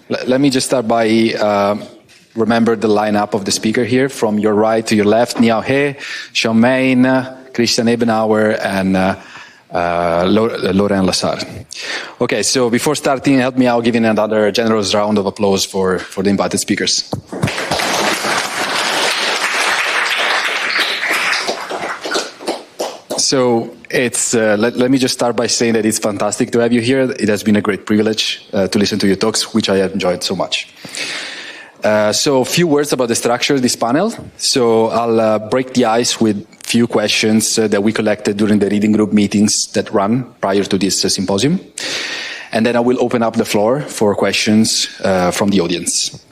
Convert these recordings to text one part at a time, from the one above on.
Let me just start by remember the lineup of the speaker here. From your right to your left, Niao He, Meyn, Ebenbauer, and Laurent Lessard. Okay, so before starting, help me out giving another generous round of applause for the invited speakers. So let me just start by saying that it's fantastic to have you here. It has been a great privilege to listen to your talks, which I have enjoyed so much. So a few words about the structure of this panel. So I'll break the ice with a few questions that we collected during the reading group meetings that run prior to this symposium. And then I will open up the floor for questions from the audience.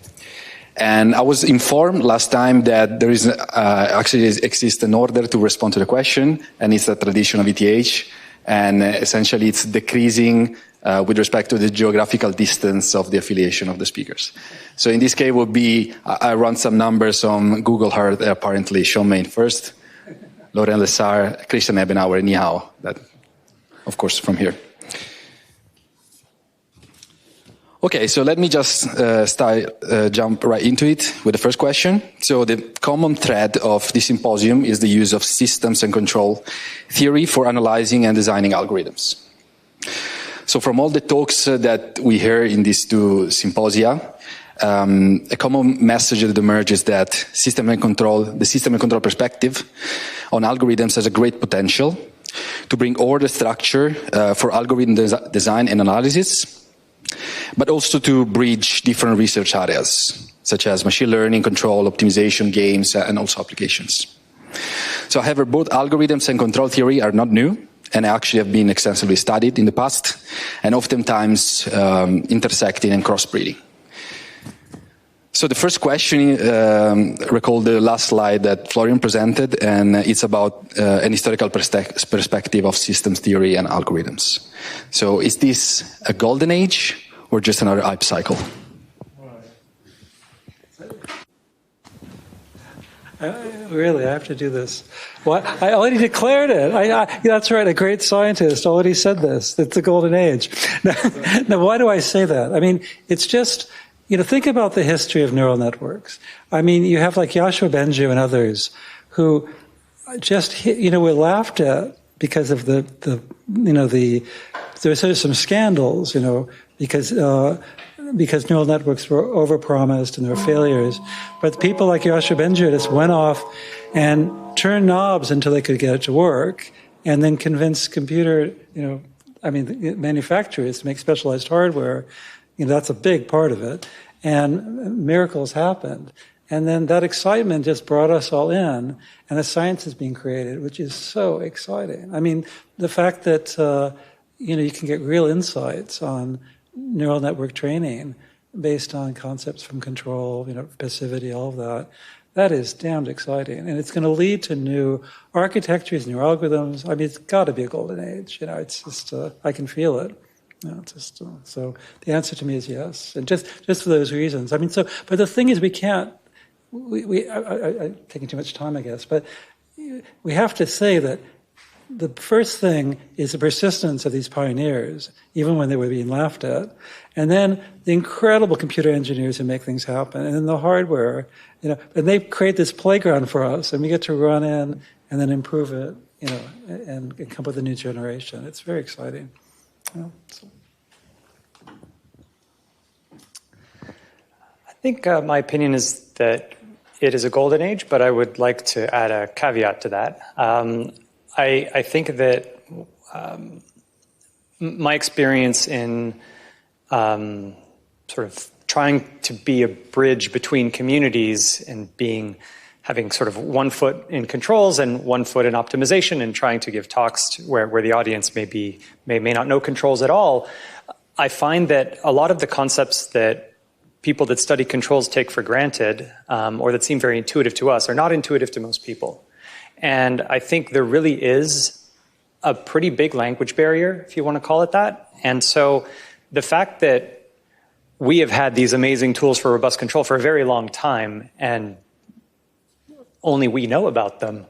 And I was informed last time that there is actually exists an order to respond to the question, and it's a tradition of ETH, and essentially it's decreasing with respect to the geographical distance of the affiliation of the speakers. So in this case would be, I run some numbers on Google Earth, apparently Meyn first, Laurent Lessard, Ebenbauer, Niao, that of course from here. Okay, so let me just jump right into it with the first question. So the common thread of this symposium is the use of systems and control theory for analyzing and designing algorithms. So from all the talks that we hear in these two symposia, a common message that emerges is that the system and control perspective on algorithms has a great potential to bring order structure for algorithm design and analysis, but also to bridge different research areas, such as machine learning, control, optimization, games, and also applications. So however, both algorithms and control theory are not new, and actually have been extensively studied in the past, and oftentimes intersecting and crossbreeding. So the first question, recall the last slide that Florian presented, and it's about an historical perspective of systems theory and algorithms. So is this a golden age or just another hype cycle? Really, I have to do this. Well, I already declared it. That's right, a great scientist already said this. It's the golden age. Now, why do I say that? I mean, it's just, think about the history of neural networks. I mean, you have like Yoshua Bengio and others who just, were laughed at because of there were sort of some scandals, because neural networks were overpromised and there were failures. But people like Yoshua Bengio just went off and turned knobs until they could get it to work, and then convinced manufacturers to make specialized hardware. That's a big part of it. And miracles happened. And then that excitement just brought us all in, and the science is being created, which is so exciting. I mean, the fact that, you can get real insights on neural network training based on concepts from control, passivity, all of that, that is damned exciting. And it's going to lead to new architectures, new algorithms. I mean, it's got to be a golden age. It's just, I can feel it. So the answer to me is yes. And just for those reasons. I mean, but the thing is I'm taking too much time, I guess, but we have to say that the first thing is the persistence of these pioneers, even when they were being laughed at, and then the incredible computer engineers who make things happen, and then the hardware, and they create this playground for us, and we get to run in and then improve it, and come up with a new generation. It's very exciting. I think my opinion is that it is a golden age, but I would like to add a caveat to that. I think that my experience in sort of trying to be a bridge between communities and having sort of one foot in controls and one foot in optimization, and trying to give talks where the audience may not know controls at all, I find that a lot of the concepts that people that study controls take for granted, or that seem very intuitive to us, are not intuitive to most people. And I think there really is a pretty big language barrier, if you want to call it that. And so the fact that we have had these amazing tools for robust control for a very long time, and only we know about them,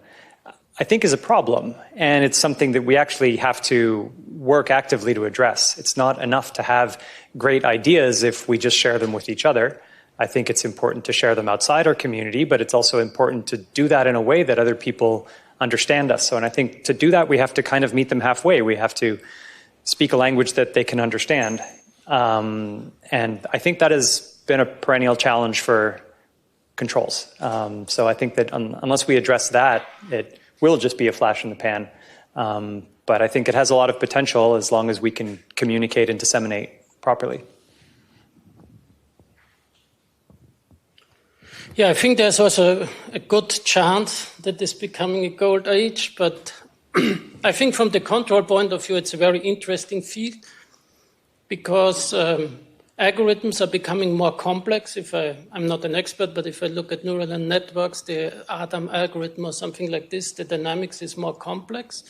I think is a problem, and it's something that we actually have to work actively to address. It's not enough to have great ideas if we just share them with each other. I think it's important to share them outside our community, but it's also important to do that in a way that other people understand us. So, and I think to do that, we have to kind of meet them halfway. We have to speak a language that they can understand. And I think that has been a perennial challenge for controls. So I think that unless we address that, it will just be a flash in the pan. But I think it has a lot of potential as long as we can communicate and disseminate properly. Yeah, I think there's also a good chance that it's becoming a gold age, but I think from the control point of view, it's a very interesting field because algorithms are becoming more complex. I'm not an expert, but if I look at neural networks, the Adam algorithm or something like this, the dynamics is more complex.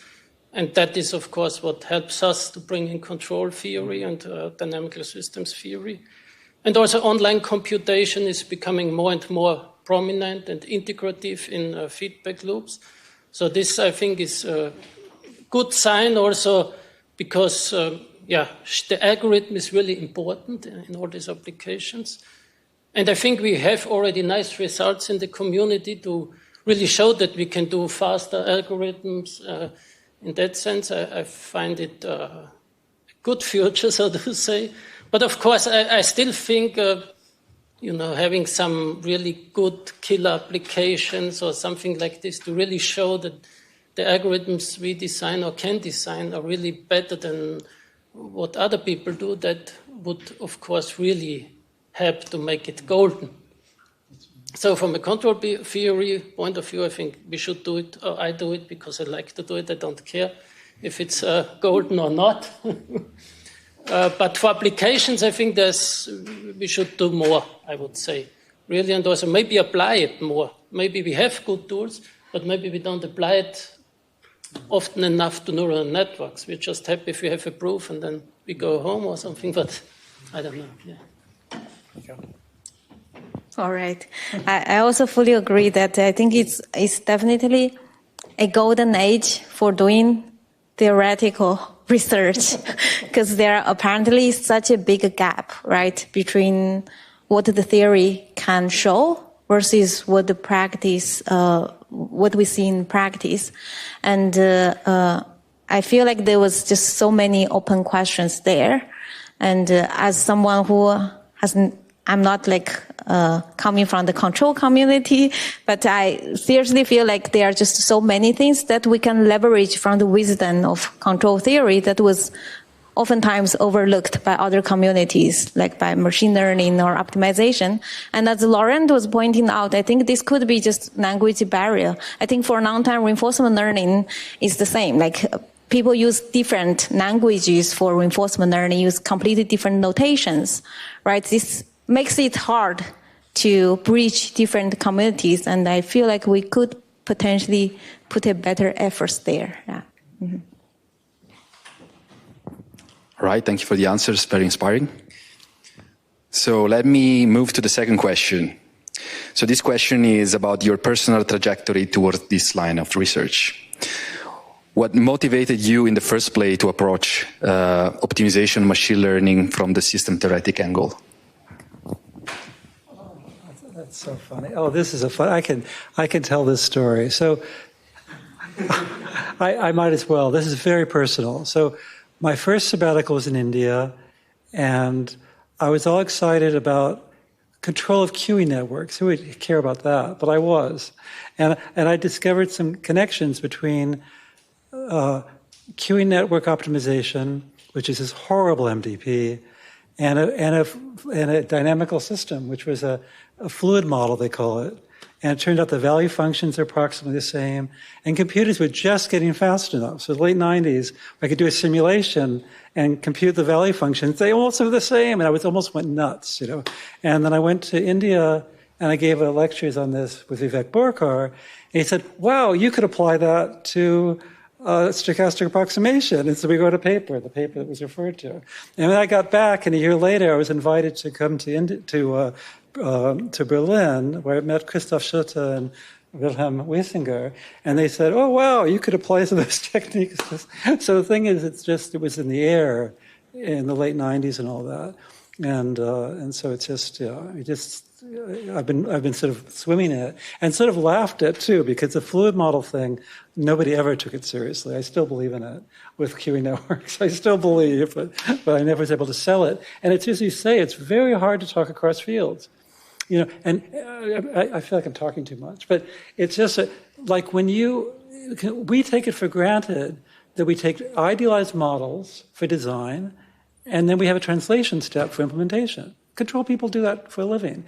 And that is, of course, what helps us to bring in control theory and dynamical systems theory. And also online computation is becoming more and more prominent and integrative in feedback loops. So this, I think, is a good sign also because the algorithm is really important in all these applications. And I think we have already nice results in the community to really show that we can do faster algorithms. In that sense, I find it a good future, so to say. But of course, I still think, having some really good killer applications or something like this to really show that the algorithms we design or can design are really better than what other people do, that would, of course, really help to make it golden. So from a control theory point of view, I think we should do it, or I do it because I like to do it. I don't care if it's golden or not. But for applications, I think we should do more, I would say, really, and also maybe apply it more. Maybe we have good tools, but maybe we don't apply it often enough to neural networks. We're just happy if we have a proof and then we go home or something, but I don't know. Yeah. Okay. All right. I also fully agree that I think it's definitely a golden age for doing theoretical research because there are apparently such a big gap, right, between what the theory can show versus what the practice, what we see in practice. And I feel like there was just so many open questions there. And as someone who I'm not coming from the control community, but I seriously feel like there are just so many things that we can leverage from the wisdom of control theory that was oftentimes overlooked by other communities, like by machine learning or optimization. And as Laurent was pointing out, I think this could be just language barrier. I think for non-time reinforcement learning, it's the same. Like people use different languages for reinforcement learning, use completely different notations, right? This makes it hard to bridge different communities, and I feel like we could potentially put a better efforts there. Yeah. Mm-hmm. All right, thank you for the answers, very inspiring. So let me move to the second question. So this question is about your personal trajectory towards this line of research. What motivated you in the first place to approach optimization machine learning from the system theoretic angle? That's so funny. Oh, this is a fun. I can tell this story. So I might as well. This is very personal. So my first sabbatical was in India, and I was all excited about control of queuing networks. Who would care about that? But I was, and I discovered some connections between queuing network optimization, which is this horrible MDP, and a dynamical system, which was a fluid model, they call it. And it turned out the value functions are approximately the same. And computers were just getting fast enough. So the late 90s, I could do a simulation and compute the value functions. They almost were the same. And I almost went nuts, And then I went to India and I gave lectures on this with Vivek Borkar. And he said, wow, you could apply that to stochastic approximation. And so we wrote a paper, the paper that was referred to. And when I got back, and a year later, I was invited to come to Berlin, where I met Christoph Schutte and Wilhelm Wiesinger, and they said, "Oh wow, you could apply some of those techniques." So the thing is, it was in the air in the late '90s and all that, and so it's just I've been sort of swimming in it and sort of laughed at too, because the fluid model thing, nobody ever took it seriously. I still believe in it with queuing networks. I still believe, but I never was able to sell it. And it's as you say, it's very hard to talk across fields. And I feel like I'm talking too much, but it's just like we take it for granted that we take idealized models for design, and then we have a translation step for implementation. Control people do that for a living.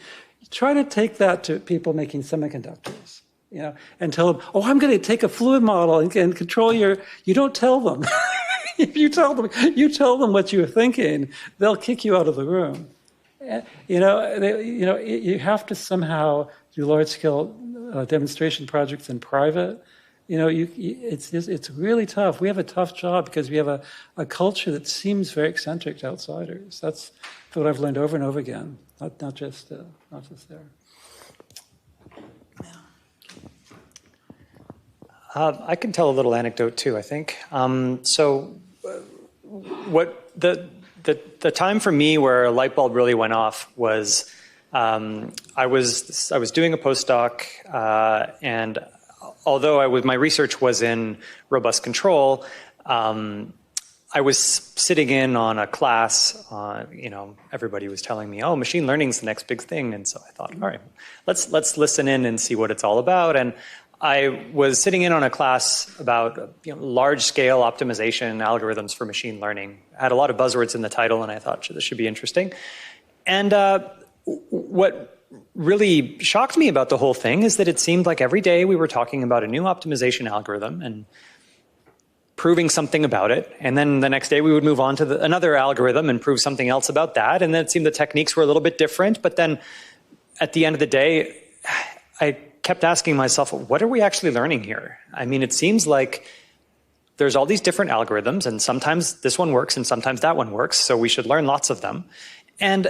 Try to take that to people making semiconductors, and tell them, "Oh, I'm going to take a fluid model and control your." You don't tell them. If you tell them what you're thinking, they'll kick you out of the room. You have to somehow do large-scale demonstration projects in private. It's really tough. We have a tough job because we have a culture that seems very eccentric to outsiders. That's what I've learned over and over again. Not just there. I can tell a little anecdote too, I think. What the time for me where a light bulb really went off was I was doing a postdoc, and although my research was in robust control, I was sitting in on a class. Everybody was telling me, "Oh, machine learning is the next big thing," and so I thought, "All right, let's listen in and see what it's all about." And I was sitting in on a class about large-scale optimization algorithms for machine learning. I had a lot of buzzwords in the title, and I thought this should be interesting. And what really shocked me about the whole thing is that it seemed like every day we were talking about a new optimization algorithm and proving something about it, and then the next day we would move on to another algorithm and prove something else about that, and then it seemed the techniques were a little bit different, but then at the end of the day, I kept asking myself, what are we actually learning here? I mean, it seems like there's all these different algorithms, and sometimes this one works and sometimes that one works, so we should learn lots of them. And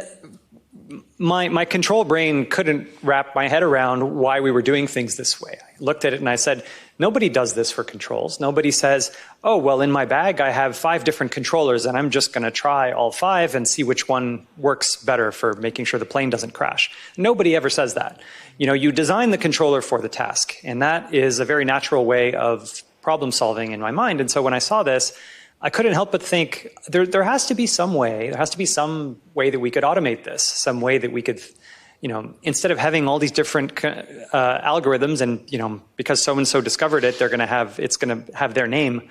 my control brain couldn't wrap my head around why we were doing things this way. I looked at it and I said, nobody does this for controls. Nobody says, "Oh, well, in my bag I have 5 different controllers and I'm just going to try all 5 and see which one works better for making sure the plane doesn't crash." Nobody ever says that. You design the controller for the task, and that is a very natural way of problem solving in my mind. And so when I saw this, I couldn't help but think there has to be some way that we could automate this, some way that we could, instead of having all these different algorithms and, because so-and-so discovered it, it's going to have their name.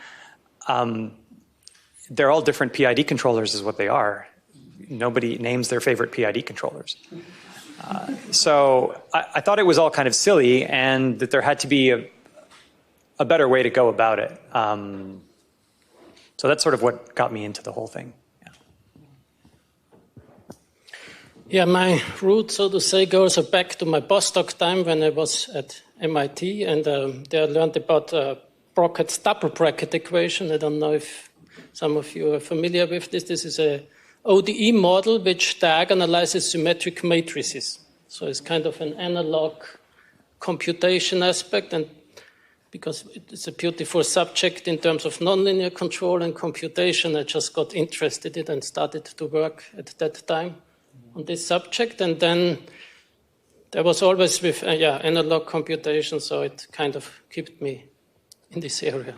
They're all different PID controllers is what they are. Nobody names their favorite PID controllers. So I thought it was all kind of silly, and that there had to be a better way to go about it. So that's sort of what got me into the whole thing. Yeah, my root, so to say, goes back to my postdoc time when I was at MIT, and there I learned about Brockett's double bracket equation. I don't know if some of you are familiar with this. This is a ODE model which diagonalizes symmetric matrices. So it's kind of an analog computation aspect, and because it's a beautiful subject in terms of nonlinear control and computation, I just got interested in it and started to work at that time on this subject. And then there was always with analog computation, so it kind of kept me in this area.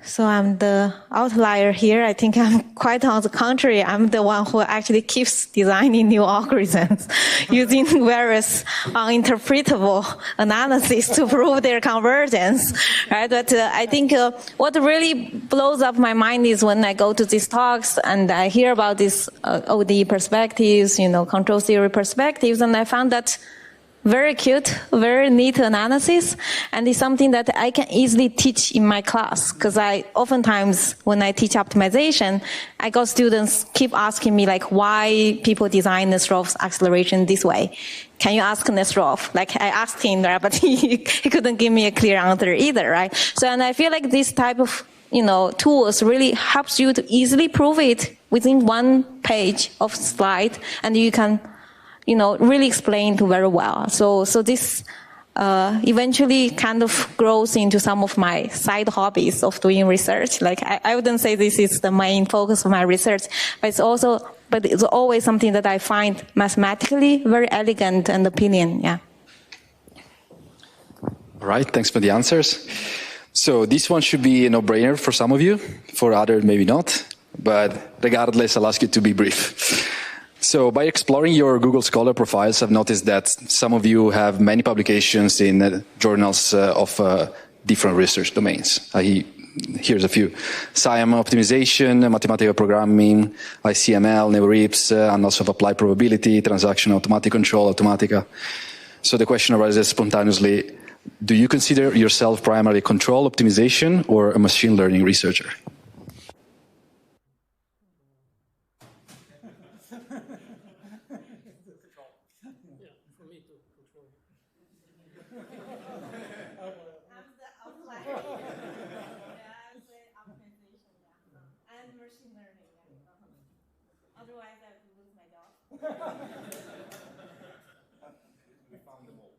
So I'm the outlier here. I think I'm quite on the contrary. I'm the one who actually keeps designing new algorithms using various uninterpretable analysis to prove their convergence, right? But I think what really blows up my mind is when I go to these talks and I hear about these ODE perspectives, control theory perspectives, and I found that very cute, very neat analysis, and it's something that I can easily teach in my class, because oftentimes when I teach optimization, I got students keep asking me why people design Nestrov's acceleration this way. Can you ask Nestrov? I asked him there, but he couldn't give me a clear answer either, right? So, and I feel like this type of tools really helps you to easily prove it within one page of slide, and you can really explained very well. So this eventually kind of grows into some of my side hobbies of doing research. Like I wouldn't say this is the main focus of my research, but it's always something that I find mathematically very elegant and appealing. Yeah. All right, thanks for the answers. So this one should be a no-brainer for some of you, for others maybe not, but regardless, I'll ask you to be brief. So by exploring your Google Scholar profiles, I've noticed that some of you have many publications in journals of different research domains. Here's a few: SIAM optimization, mathematical programming, ICML, NeoRIPS, and also applied probability, transaction automatic control, Automatica. So the question arises spontaneously: do you consider yourself primarily control optimization or a machine learning researcher? Otherwise, I would lose my job. We found them all.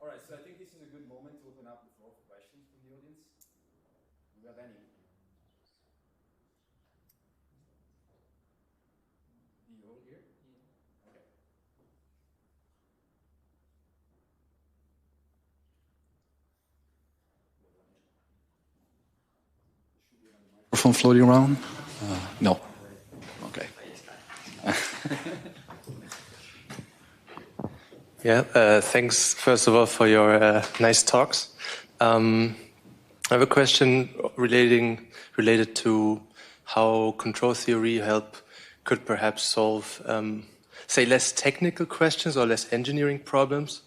All right, so I think this is a good moment to open up the floor for questions from the audience. Do we have any? You all here? Okay. Should we have a microphone floating around? No. Okay. Yeah, thanks first of all for your nice talks. I have a question related to how control theory could perhaps solve, say, less technical questions or less engineering problems.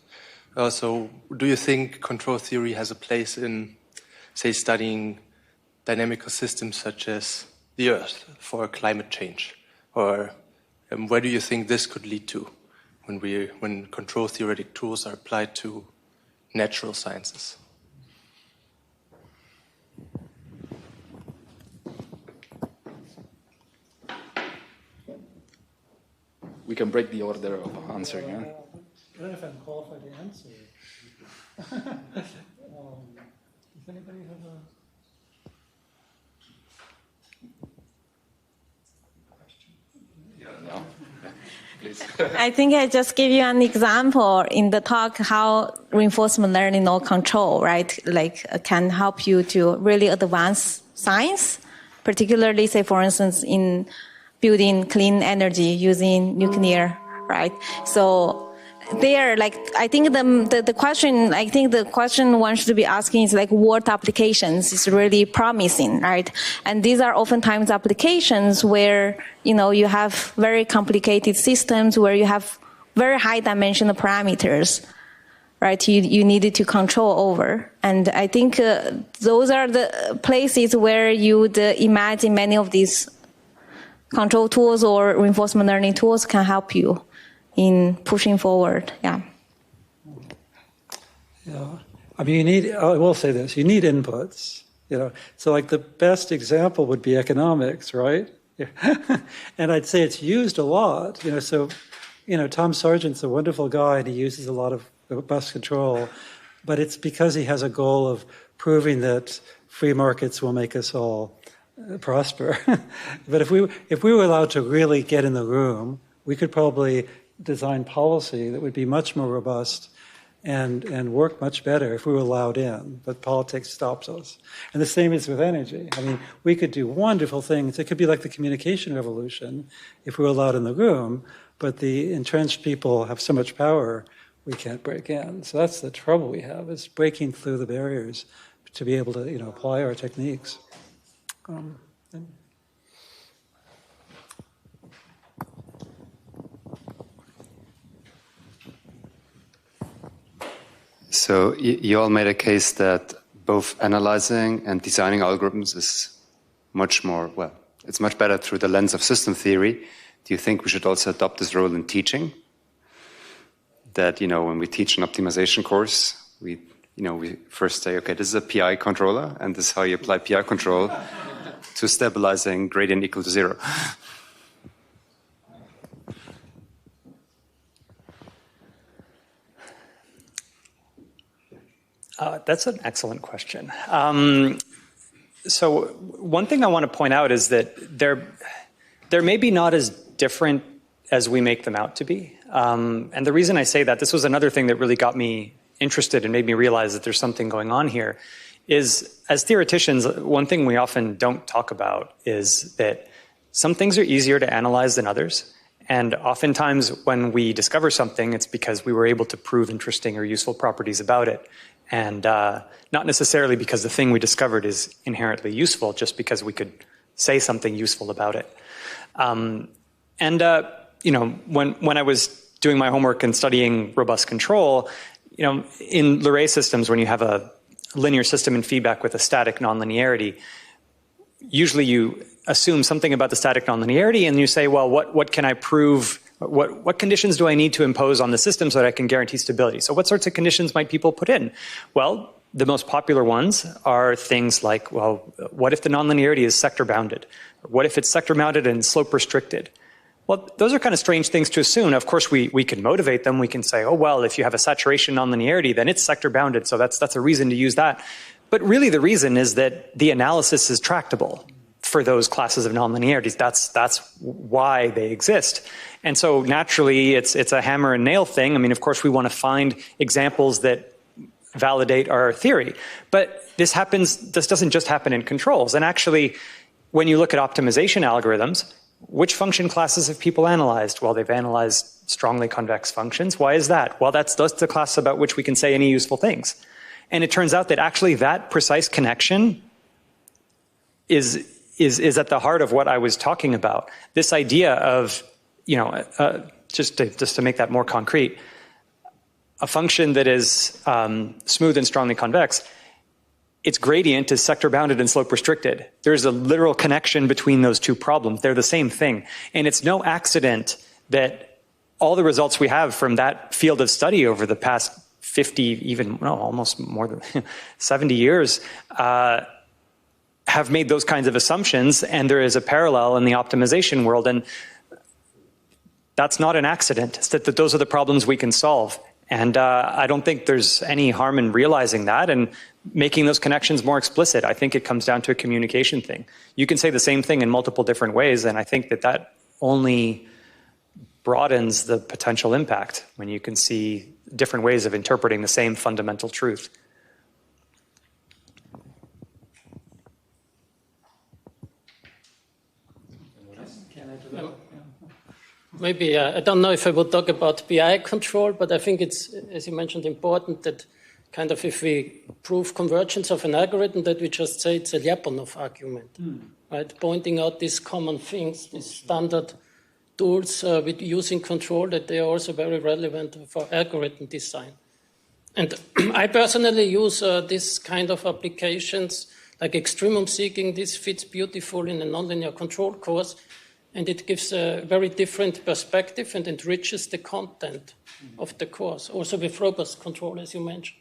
So, do you think control theory has a place in, say, studying dynamical systems such as the Earth for climate change? Or where do you think this could lead to when control theoretic tools are applied to natural sciences? We can break the order of answering. Yeah? I don't know if I'm qualified to answer. Does anybody have a question? No. Please. I think I just gave you an example in the talk how reinforcement learning or control, right, can help you to really advance science, particularly, say, for instance, in building clean energy using nuclear, right? So there, I think the question one should be asking is what applications is really promising, right? And these are oftentimes applications where, you have very complicated systems where you have very high dimensional parameters, right? You needed to control over. And I think those are the places where you would imagine many of these control tools or reinforcement learning tools can help you in pushing forward. Yeah. Yeah. I mean, I will say this, you need inputs, So the best example would be economics, right? And I'd say it's used a lot, so, Tom Sargent's a wonderful guy and he uses a lot of robust control, but it's because he has a goal of proving that free markets will make us all prosper. But if we were allowed to really get in the room, we could probably design policy that would be much more robust and work much better if we were allowed in. But politics stops us. And the same is with energy. I mean, we could do wonderful things. It could be like the communication revolution if we were allowed in the room, but the entrenched people have so much power we can't break in. So that's the trouble we have, is breaking through the barriers to be able to, apply our techniques. So you all made a case that both analyzing and designing algorithms is much more, it's much better through the lens of system theory. Do you think we should also adopt this role in teaching? That, when we teach an optimization course, we first say, okay, this is a PI controller, and this is how you apply PI control to stabilizing gradient equal to 0. That's an excellent question. So one thing I want to point out is that they're maybe not as different as we make them out to be. And the reason I say that, this was another thing that really got me interested and made me realize that there's something going on here, is as theoreticians, one thing we often don't talk about is that some things are easier to analyze than others. And oftentimes when we discover something, it's because we were able to prove interesting or useful properties about it. And not necessarily because the thing we discovered is inherently useful, just because we could say something useful about it. You know, when I was doing my homework and studying robust control, you know, in Leray systems, when you have a linear system in feedback with a static nonlinearity, usually you assume something about the static nonlinearity and you say, well, what can I prove? What conditions do I need to impose on the system so that I can guarantee stability? So what sorts of conditions might people put in? Well, the most popular ones are things like, well, what if the nonlinearity is sector bounded? What if it's sector bounded and slope restricted? Well, those are kind of strange things to assume. Of course, we can motivate them. We can say, oh, well, if you have a saturation nonlinearity, then it's sector bounded. So that's a reason to use that. But really the reason is that the analysis is tractable for those classes of nonlinearities. That's why they exist. And so naturally, it's a hammer and nail thing. I mean, of course, we want to find examples that validate our theory. But this doesn't just happen in controls. And actually, when you look at optimization algorithms, which function classes have people analyzed? Well, they've analyzed strongly convex functions. Why is that? Well, that's the class about which we can say any useful things. And it turns out that actually that precise connection is at the heart of what I was talking about. This idea of, you know, just to make that more concrete, a function that is smooth and strongly convex, its gradient is sector bounded and slope restricted. There's a literal connection between those two problems. They're the same thing. And it's no accident that all the results we have from that field of study over the past 50, almost more than 70 years, have made those kinds of assumptions, and there is a parallel in the optimization world. And that's not an accident. It's that those are the problems we can solve. And I don't think there's any harm in realizing that and making those connections more explicit. I think it comes down to a communication thing. You can say the same thing in multiple different ways, and I think that only broadens the potential impact when you can see different ways of interpreting the same fundamental truth. Maybe, I don't know if I would talk about BI control, but I think it's, as you mentioned, important that kind of if we prove convergence of an algorithm, that we just say it's a Lyapunov argument, right? Pointing out these common things, these standard tools with using control, that they are also very relevant for algorithm design. And I personally use this kind of applications, like extremum seeking. This fits beautifully in a nonlinear control course, and it gives a very different perspective and enriches the content of the course, also with robust control, as you mentioned.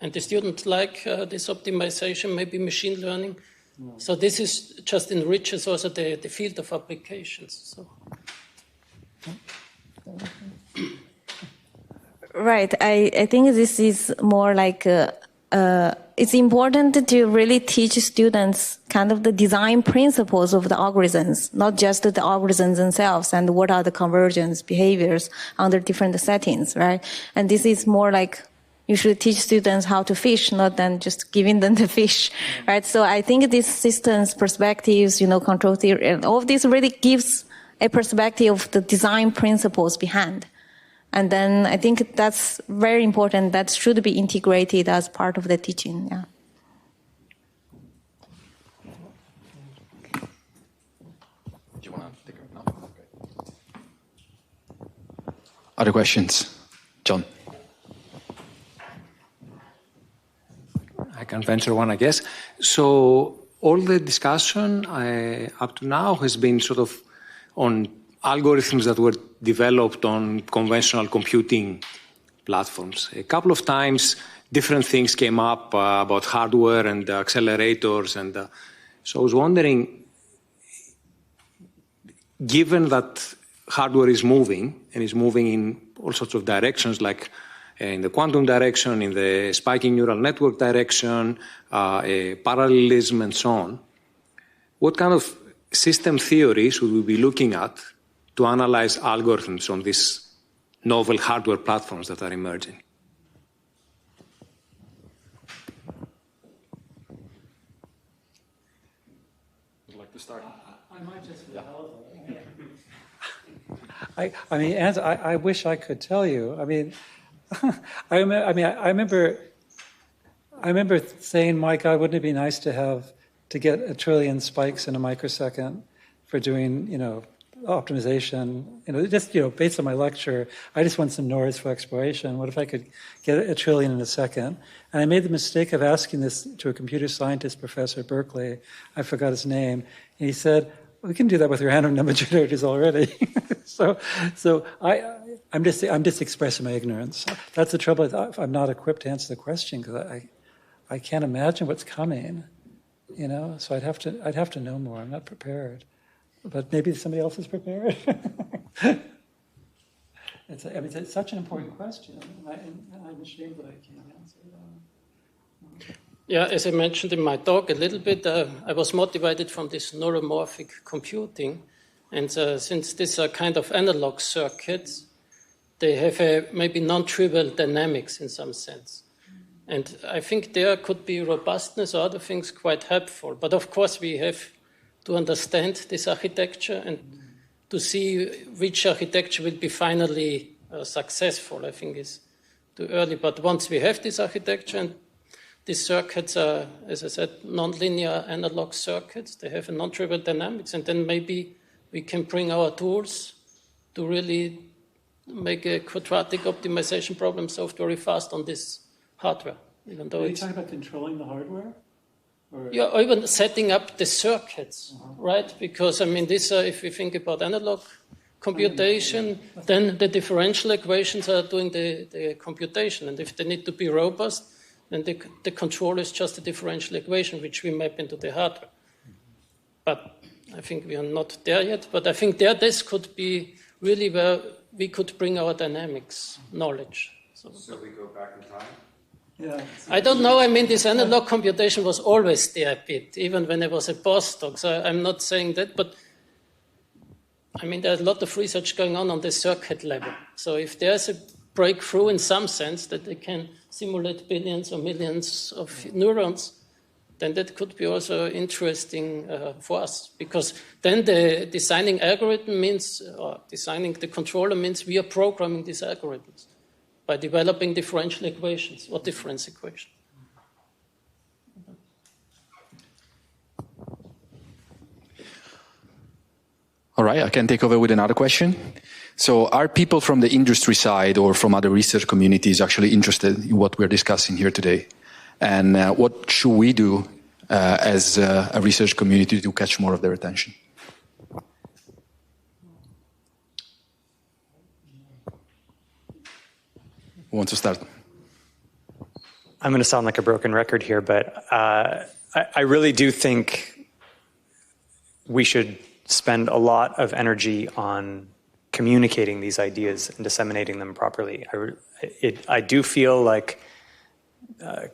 And the students like this optimization, maybe machine learning. So this is just enriches also the field of applications. So. Right. I think this is more like it's important to really teach students kind of the design principles of the algorithms, not just the algorithms themselves and what are the convergence behaviors under different settings, right? And this is more like you should teach students how to fish, not than just giving them the fish, right? So I think these systems, perspectives, control theory, and all of this really gives a perspective of the design principles behind. And then I think that's very important. That should be integrated as part of the teaching. Yeah. Do you want to take it now? Okay. Other questions? John. I can venture one, I guess. So all the discussion up to now has been sort of on algorithms that were developed on conventional computing platforms. A couple of times, different things came up about hardware and accelerators. And so I was wondering, given that hardware is moving, and is moving in all sorts of directions, like in the quantum direction, in the spiking neural network direction, parallelism, and so on. What kind of system theory should we be looking at to analyze algorithms on these novel hardware platforms that are emerging? Would you like to start? I might just for the hell of it. I mean, I wish I could tell you. I mean, I remember saying, my God, wouldn't it be nice to get 1 trillion spikes in a microsecond for doing, optimization, just, based on my lecture, I just want some noise for exploration. What if I could get 1 trillion in a second? And I made the mistake of asking this to a computer scientist professor at Berkeley. I forgot his name. And he said, we can do that with random number generators already. so I'm just expressing my ignorance. That's the trouble. I'm not equipped to answer the question because I can't imagine what's coming. So I'd have to know more. I'm not prepared, but maybe somebody else is prepared. It's such an important question, and I'm ashamed that I can't answer it. Yeah, as I mentioned in my talk a little bit, I was motivated from this neuromorphic computing, and since these are kind of analog circuits, they have a maybe non-trivial dynamics in some sense. And I think there could be robustness or other things quite helpful. But of course, we have to understand this architecture and to see which architecture will be finally successful, I think is too early. But once we have this architecture, and these circuits are, as I said, nonlinear analog circuits, they have a non-trivial dynamics, and then maybe we can bring our tools to really make a quadratic optimization problem solved very fast on this hardware, even though Are you talking about controlling the hardware? Yeah, or even setting up the circuits, right? Because, these are, if we think about analog computation, then the differential equations are doing the computation. And if they need to be robust, then the control is just a differential equation, which we map into the hardware. But I think we are not there yet. But I think this could be really where we could bring our dynamics knowledge. So we go back in time? Yeah. I don't know. This analog computation was always there a bit, even when I was a postdoc. So I'm not saying that, but there's a lot of research going on the circuit level. So if there's a breakthrough in some sense that they can simulate billions or millions of neurons, then that could be also interesting for us. Because then the designing algorithm means, or designing the controller means we are programming these algorithms by developing differential equations or difference equations. All right, I can take over with another question. So are people from the industry side or from other research communities actually interested in what we're discussing here today? And what should we do as a research community to catch more of their attention? Who wants to start? I'm going to sound like a broken record here, but I really do think we should spend a lot of energy on communicating these ideas and disseminating them properly. I do feel like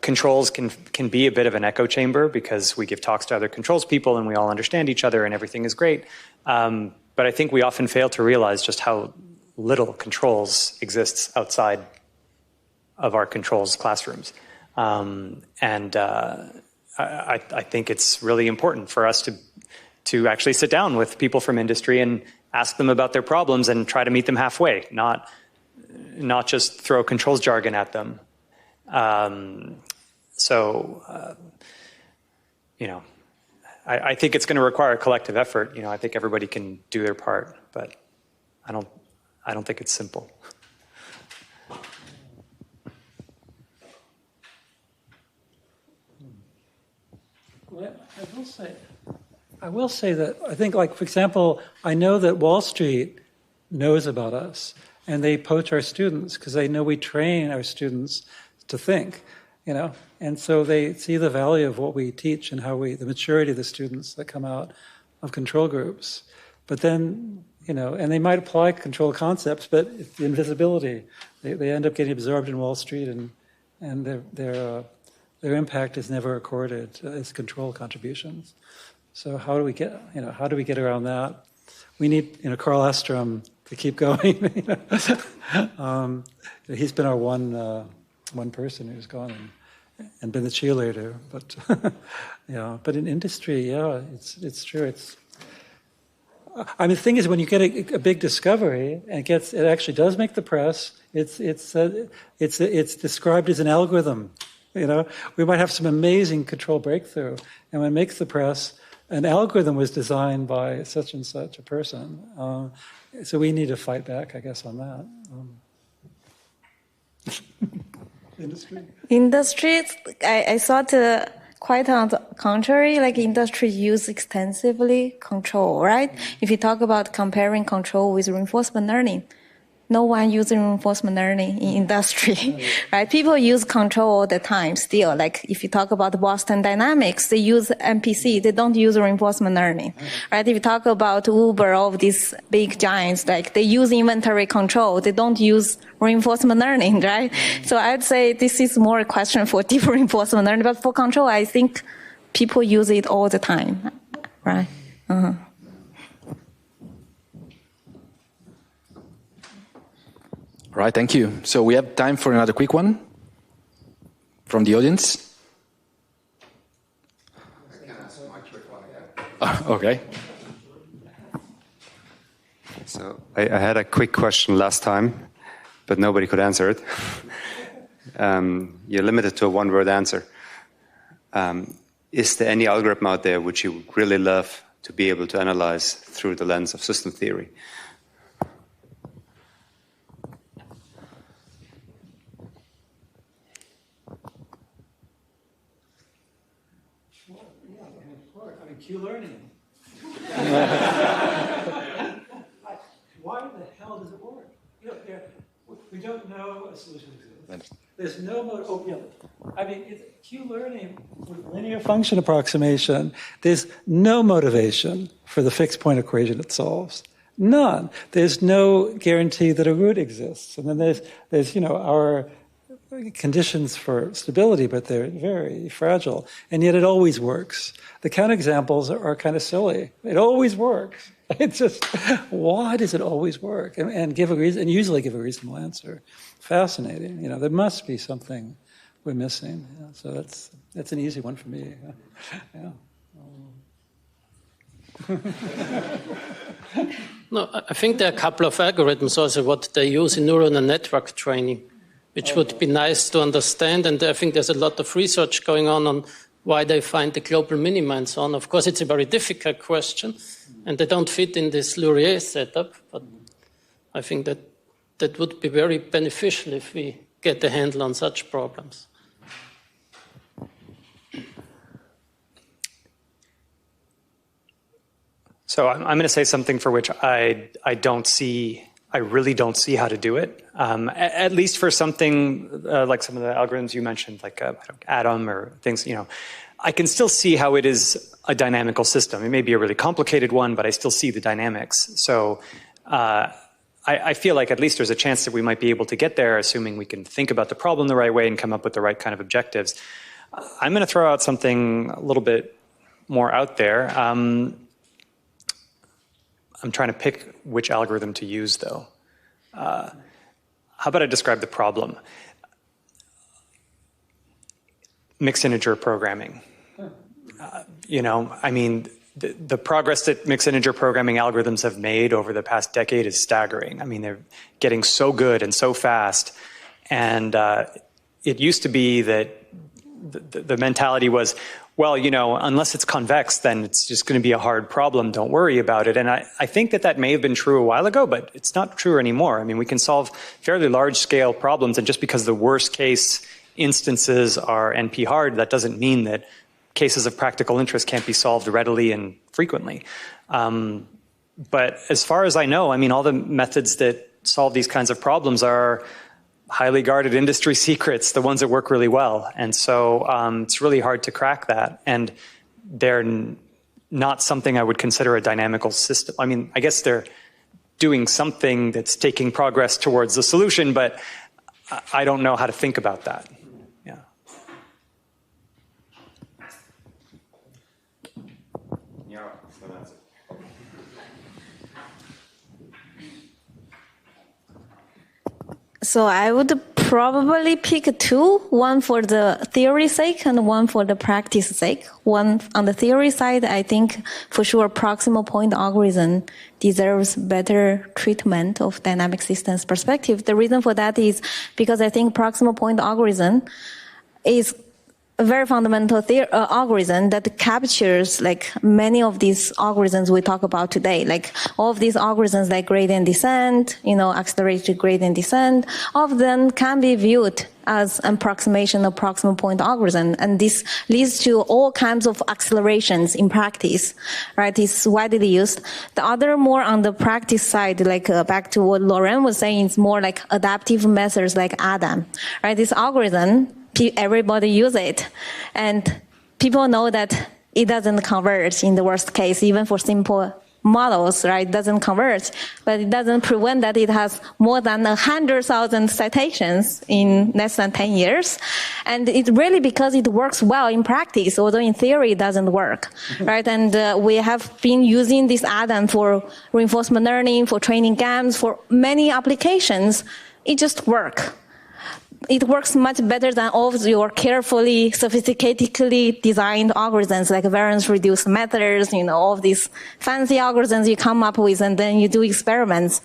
controls can be a bit of an echo chamber because we give talks to other controls people and we all understand each other and everything is great. But I think we often fail to realize just how little controls exists outside of our controls classrooms. I think it's really important for us to actually sit down with people from industry and ask them about their problems and try to meet them halfway, not just throw controls jargon at them. I think it's going to require a collective effort. I think everybody can do their part, but I don't think it's simple. Well, I will say that I think, like, for example, I know that Wall Street knows about us and they poach our students because they know we train our students to think, and so they see the value of what we teach and the maturity of the students that come out of control groups. But then, and they might apply control concepts, but it's the invisibility. They end up getting absorbed in Wall Street, and their impact is never recorded as control contributions. So how do we get around that? We need Carl Ostrom to keep going. He's been our one person who's gone and been the cheerleader. But but in industry, it's true. The thing is, when you get a big discovery and it actually does make the press, it's described as an algorithm. We might have some amazing control breakthrough, and when it makes the press, an algorithm was designed by such and such a person. So we need to fight back, I guess, on that. Industry, I thought quite on the contrary, like industry use extensively control, right? If you talk about comparing control with reinforcement learning, no one uses reinforcement learning in industry, right? People use control all the time still. Like if you talk about Boston Dynamics, they use MPC, they don't use reinforcement learning, right? If you talk about Uber, all of these big giants, like they use inventory control, they don't use reinforcement learning, right? So I'd say this is more a question for deep reinforcement learning, but for control, I think people use it all the time, right? Right, thank you. So we have time for another quick one from the audience. I can ask my quick one again. Okay. So I had a quick question last time, but nobody could answer it. You're limited to a one-word answer. Is there any algorithm out there which you would really love to be able to analyze through the lens of system theory? Q-learning. Why the hell does it work? We don't know a solution exists. There's no Q-learning with linear function approximation. There's no motivation for the fixed point equation it solves. None. There's no guarantee that a root exists. And then there's our conditions for stability, but they're very fragile. And yet it always works. The counterexamples are kind of silly. It always works. It's just, why does it always work? And give a reason, and usually give a reasonable answer. Fascinating. There must be something we're missing. So that's an easy one for me. No, I think there are a couple of algorithms also what they use in neural network training, which would be nice to understand. And I think there's a lot of research going on why they find the global minima and so on. Of course, it's a very difficult question, and they don't fit in this Lurie setup. But I think that would be very beneficial if we get a handle on such problems. So I'm going to say something for which I really don't see how to do it. At least for something like some of the algorithms you mentioned, like Atom or things, I can still see how it is a dynamical system. It may be a really complicated one, but I still see the dynamics. So I feel like at least there's a chance that we might be able to get there, assuming we can think about the problem the right way and come up with the right kind of objectives. I'm going to throw out something a little bit more out there. I'm trying to pick which algorithm to use, though. How about I describe the problem? Mixed integer programming. The progress that mixed integer programming algorithms have made over the past decade is staggering. They're getting so good and so fast. And it used to be that the mentality was, well, unless it's convex, then it's just going to be a hard problem. Don't worry about it. And I think that may have been true a while ago, but it's not true anymore. We can solve fairly large-scale problems, and just because the worst-case instances are NP hard, that doesn't mean that cases of practical interest can't be solved readily and frequently. But as far as I know, all the methods that solve these kinds of problems are highly guarded industry secrets, the ones that work really well. And so it's really hard to crack that. And they're not something I would consider a dynamical system. I guess they're doing something that's taking progress towards the solution, but I don't know how to think about that. Yeah. So I would probably pick two, one for the theory sake and one for the practice sake. One on the theory side, I think for sure proximal point algorithm deserves better treatment of dynamic systems perspective. The reason for that is because I think proximal point algorithm is a very fundamental algorithm that captures like many of these algorithms we talk about today, like all of these algorithms like gradient descent, accelerated gradient descent, all of them can be viewed as an approximation of proximal point algorithm. And this leads to all kinds of accelerations in practice, right? It's widely used. The other more on the practice side, like back to what Laurent was saying, it's more like adaptive methods like ADAM, right? This algorithm, everybody use it, and people know that it doesn't converge in the worst case, even for simple models, right? It doesn't converge, but it doesn't prevent that it has more than 100,000 citations in less than 10 years. And it's really because it works well in practice, although in theory it doesn't work, right? And we have been using this ADAM for reinforcement learning, for training GAMs, for many applications. It just works. It works much better than all of your carefully, sophisticatedly designed algorithms like variance-reduced methods, all of these fancy algorithms you come up with and then you do experiments.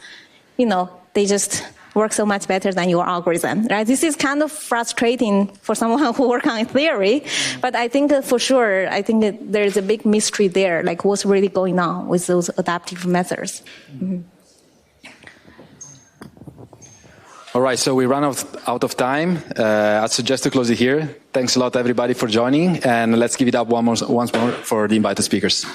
They just work so much better than your algorithm, right? This is kind of frustrating for someone who works on theory, but I think that for sure, there's a big mystery there, like what's really going on with those adaptive methods. Mm-hmm. All right, so we run out of time. I suggest to close it here. Thanks a lot, everybody, for joining, and let's give it up once more for the invited speakers.